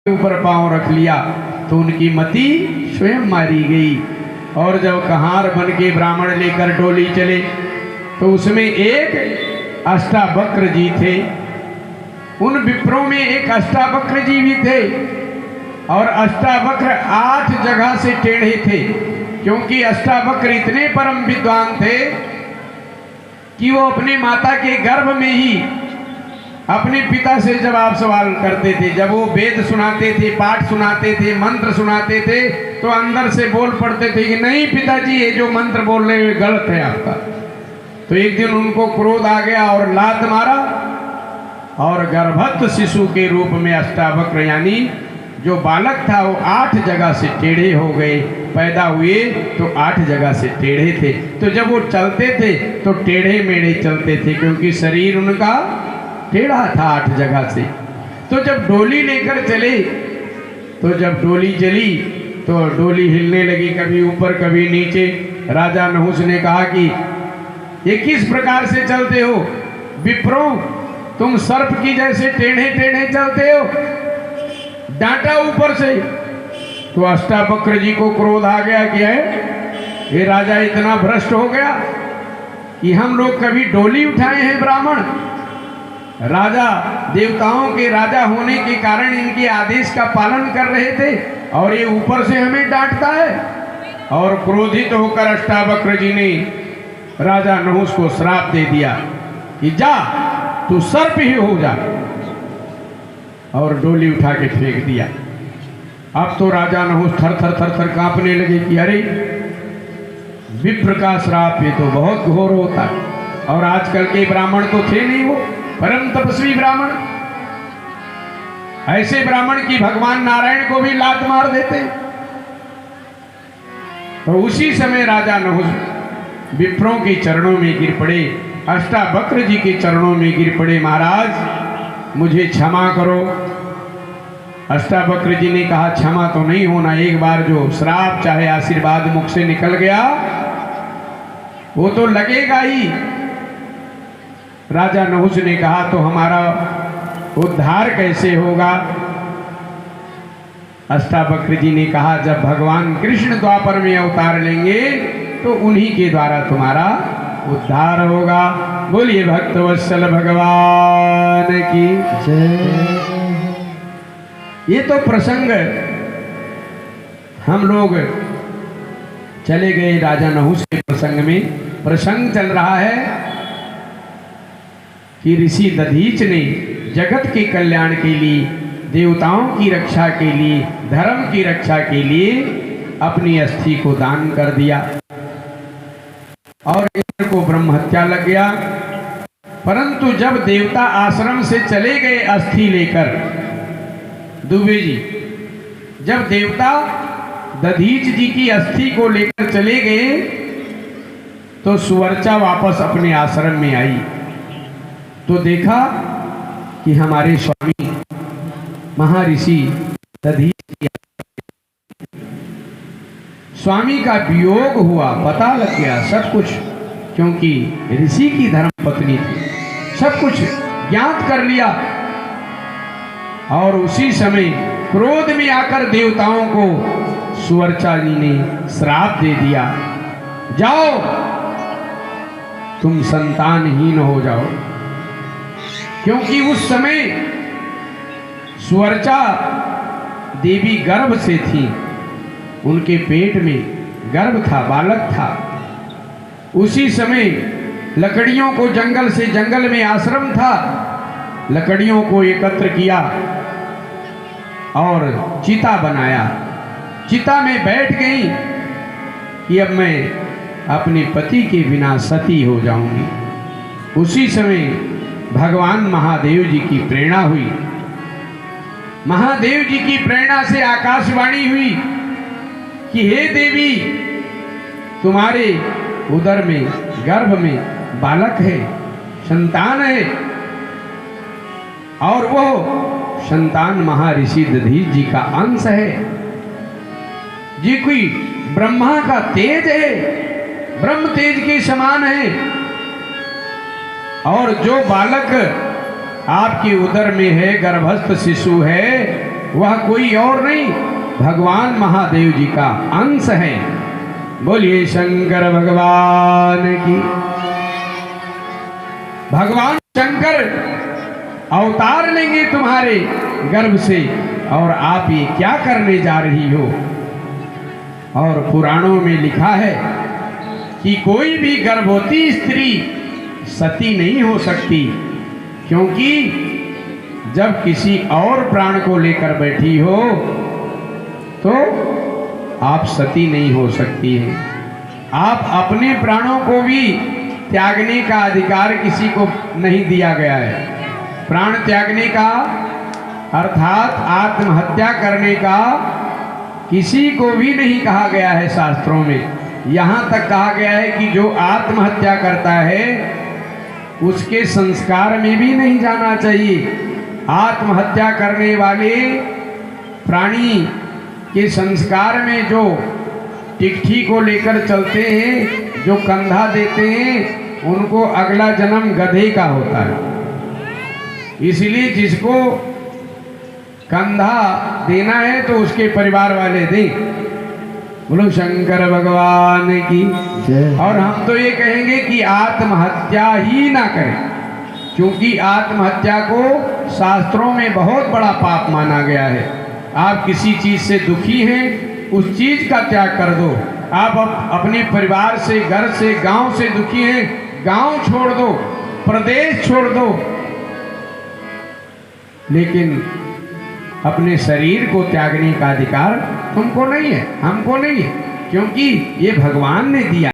ऊपर पांव रख लिया तो उनकी मति स्वयं मारी गई। और जब कहार बन के ब्राह्मण लेकर डोली चले तो उसमें एक अष्टावक्र जी थे। उन विप्रों में एक अष्टावक्र जी भी थे और अष्टावक्र 8 जगह से टेढ़े थे, क्योंकि अष्टावक्र इतने परम विद्वान थे कि वो अपने माता के गर्भ में ही अपने पिता से जवाब सवाल करते थे। जब वो वेद सुनाते थे, पाठ सुनाते थे, मंत्र सुनाते थे तो अंदर से बोल पड़ते थे कि नहीं पिताजी, ये जो मंत्र बोल रहे हैं गलत है आपका। तो एक दिन उनको क्रोध आ गया और लात मारा और गर्भस्थ शिशु के रूप में अष्टावक्र यानी जो बालक था वो 8 जगह से टेढ़े हो गए। पैदा हुए तो 8 जगह से टेढ़े थे। तो जब वो चलते थे तो टेढ़े मेढ़े चलते थे, क्योंकि शरीर उनका टेढ़ा था 8 जगह से। तो जब डोली लेकर चले तो जब डोली चली तो डोली हिलने लगी, कभी ऊपर कभी नीचे। राजा नहुस ने कहा कि ये किस प्रकार से चलते हो विप्रो, तुम सर्प की जैसे टेढ़े टेढ़े चलते हो। डांटा ऊपर से। तो अष्टावक्र जी को क्रोध आ गया कि है ये राजा इतना भ्रष्ट हो गया कि हम लोग कभी डोली उठाए हैं ब्राह्मण। राजा देवताओं के राजा होने के कारण इनके आदेश का पालन कर रहे थे और ये ऊपर से हमें डांटता है। और क्रोधित होकर अष्टावक्र जी ने राजा नहुस को श्राप दे दिया कि जा तू सर्प ही हो जा, और डोली उठा के फेंक दिया। अब तो राजा नहुस थर थर थर थर कांपने लगे कि अरे विप्र का श्राप ये तो बहुत घोर होता है। और आजकल के ब्राह्मण तो थे नहीं वो परम तपस्वी ब्राह्मण, ऐसे ब्राह्मण की भगवान नारायण को भी लात मार देते। तो उसी समय राजा नहुस विप्रों के चरणों में गिर पड़े, अष्टावक्र जी के चरणों में गिर पड़े। महाराज मुझे क्षमा करो। अष्टावक्र जी ने कहा क्षमा तो नहीं होना, एक बार जो श्राप चाहे आशीर्वाद मुख से निकल गया वो तो लगेगा ही। राजा नहुस ने कहा तो हमारा उद्धार कैसे होगा। अष्टावक्र जी ने कहा जब भगवान कृष्ण द्वापर में अवतार लेंगे तो उन्हीं के द्वारा तुम्हारा उद्धार होगा। बोलिए भक्तवत्सल भगवान की जय। ये तो प्रसंग हम लोग चले गए राजा नहुस के प्रसंग में। प्रसंग चल रहा है कि ऋषि दधीच ने जगत के कल्याण के लिए, देवताओं की रक्षा के लिए, धर्म की रक्षा के लिए अपनी अस्थि को दान कर दिया और इंद्र को ब्रह्म हत्या लग गया। परंतु जब देवता आश्रम से चले गए अस्थि लेकर, दुबे जी जब देवता दधीच जी की अस्थि को लेकर चले गए तो सुवर्चा वापस अपने आश्रम में आई तो देखा कि हमारे स्वामी महर्षि दधीच स्वामी का वियोग हुआ, पता लग गया सब कुछ, क्योंकि ऋषि की धर्मपत्नी थी, सब कुछ ज्ञात कर लिया। और उसी समय क्रोध में आकर देवताओं को सुवर्चा जी ने श्राप दे दिया, जाओ तुम संतानहीन हो जाओ। क्योंकि उस समय सुवर्चा देवी गर्भ से थी, उनके पेट में गर्भ था, बालक था। उसी समय लकड़ियों को जंगल से, जंगल में आश्रम था, लकड़ियों को एकत्र किया और चिता बनाया। चिता में बैठ गई कि अब मैं अपने पति के बिना सती हो जाऊंगी। उसी समय भगवान महादेव जी की प्रेरणा हुई। महादेव जी की प्रेरणा से आकाशवाणी हुई कि हे देवी, तुम्हारे उदर में, गर्भ में बालक है, संतान है, और वो संतान महर्षि दधीच जी का अंश है, जी कोई ब्रह्मा का तेज है, ब्रह्म तेज के समान है। और जो बालक आपके उदर में है, गर्भस्थ शिशु है, वह कोई और नहीं, भगवान महादेव जी का अंश है। बोलिए शंकर भगवान की। भगवान शंकर अवतार लेंगे तुम्हारे गर्भ से, और आप ये क्या करने जा रही हो। और पुराणों में लिखा है कि कोई भी गर्भवती स्त्री सती नहीं हो सकती, क्योंकि जब किसी और प्राण को लेकर बैठी हो तो आप सती नहीं हो सकती हैं। आप अपने प्राणों को भी त्यागने का अधिकार किसी को नहीं दिया गया है। प्राण त्यागने का अर्थात आत्महत्या करने का किसी को भी नहीं कहा गया है शास्त्रों में। यहाँ तक कहा गया है कि जो आत्महत्या करता है उसके संस्कार में भी नहीं जाना चाहिए। आत्महत्या करने वाले प्राणी के संस्कार में जो टिकठी को लेकर चलते हैं, जो कंधा देते हैं, उनको अगला जन्म गधे का होता है। इसलिए जिसको कंधा देना है तो उसके परिवार वाले दें। बोलो शंकर भगवान की। और हम तो ये कहेंगे कि आत्महत्या ही ना करें, क्योंकि आत्महत्या को शास्त्रों में बहुत बड़ा पाप माना गया है। आप किसी चीज से दुखी हैं, उस चीज का त्याग कर दो। आप अपने परिवार से, घर से, गांव से दुखी हैं, गांव छोड़ दो, प्रदेश छोड़ दो, लेकिन अपने शरीर को त्यागने का अधिकार तुमको नहीं है, हमको नहीं है, क्योंकि ये भगवान ने दिया।